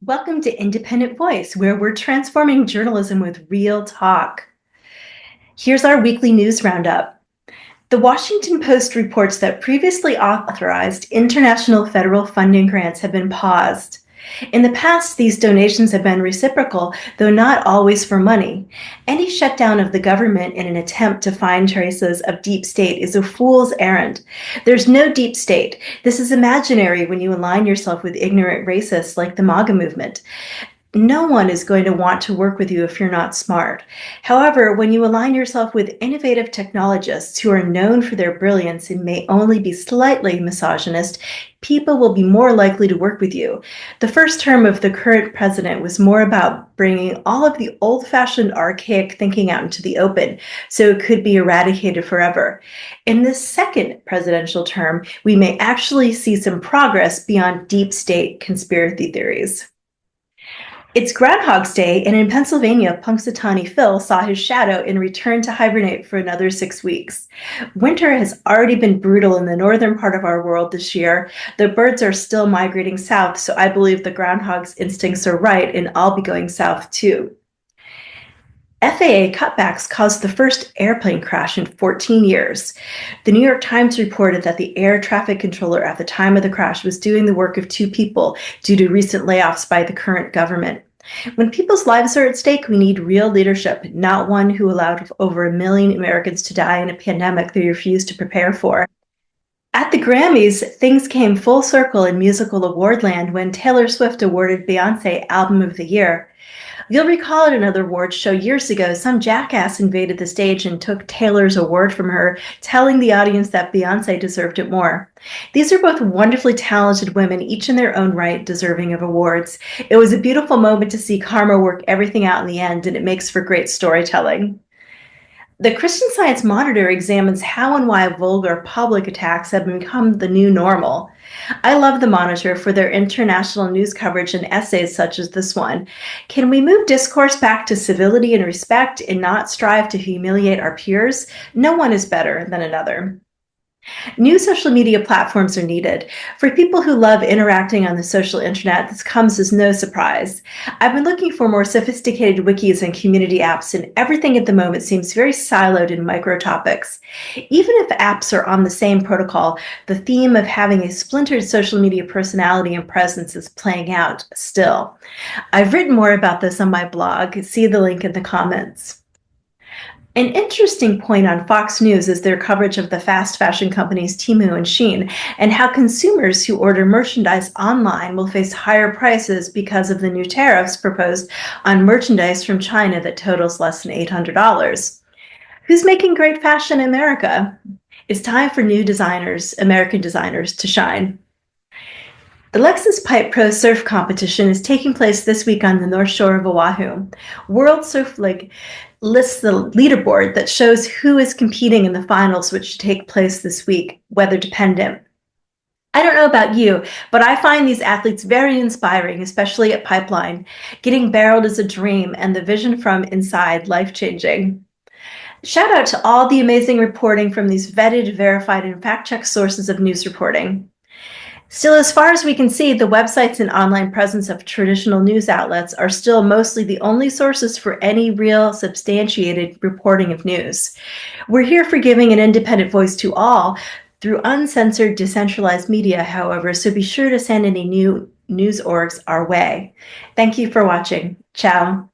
Welcome to Independent Voice, where we're transforming journalism with real talk. Here's our weekly news roundup. The Washington Post reports that previously authorized international federal funding grants have been paused. In the past, these donations have been reciprocal, though not always for money. Any shutdown of the government in an attempt to find traces of deep state is a fool's errand. There's no deep state. This is imaginary when you align yourself with ignorant racists like the MAGA movement. No one is going to want to work with you if you're not smart. However, when you align yourself with innovative technologists who are known for their brilliance and may only be slightly misogynist, people will be more likely to work with you. The first term of the current president was more about bringing all of the old-fashioned archaic thinking out into the open so it could be eradicated forever. In this second presidential term, we may actually see some progress beyond deep state conspiracy theories. It's Groundhog's Day, and in Pennsylvania, Punxsutawney Phil saw his shadow and returned to hibernate for another 6 weeks. Winter has already been brutal in the northern part of our world this year. The birds are still migrating south, so I believe the groundhog's instincts are right, and I'll be going south too. FAA cutbacks caused the first airplane crash in 14 years. The New York Times reported that the air traffic controller at the time of the crash was doing the work of 2 people due to recent layoffs by the current government. When people's lives are at stake, we need real leadership, not one who allowed over 1 million Americans to die in a pandemic they refused to prepare for. At the Grammys, things came full circle in musical award land when Taylor Swift awarded Beyoncé Album of the Year. You'll recall at another awards show years ago, some jackass invaded the stage and took Taylor's award from her, telling the audience that Beyoncé deserved it more. These are both wonderfully talented women, each in their own right, deserving of awards. It was a beautiful moment to see karma work everything out in the end, and it makes for great storytelling. The Christian Science Monitor examines how and why vulgar public attacks have become the new normal. I love the Monitor for their international news coverage and essays such as this one. Can we move discourse back to civility and respect and not strive to humiliate our peers? No one is better than another. New social media platforms are needed. For people who love interacting on the social internet, this comes as no surprise. I've been looking for more sophisticated wikis and community apps, and everything at the moment seems very siloed in micro topics. Even if apps are on the same protocol, the theme of having a splintered social media personality and presence is playing out still. I've written more about this on my blog. See the link in the comments. An interesting point on Fox News is their coverage of the fast fashion companies Temu and Shein, and how consumers who order merchandise online will face higher prices because of the new tariffs proposed on merchandise from China that totals less than $800. Who's making great fashion in America? It's time for new designers, American designers, to shine. The Lexus Pipe Pro Surf Competition is taking place this week on the North Shore of Oahu. World Surf League lists the leaderboard that shows who is competing in the finals, which take place this week, weather dependent. I don't know about you, but I find these athletes very inspiring, especially at Pipeline. Getting barreled is a dream, and the vision from inside life-changing. Shout out to all the amazing reporting from these vetted, verified, and fact-checked sources of news reporting. Still, as far as we can see, the websites and online presence of traditional news outlets are still mostly the only sources for any real substantiated reporting of news. We're here for giving an independent voice to all through uncensored, decentralized media, however, so be sure to send any new news orgs our way. Thank you for watching. Ciao.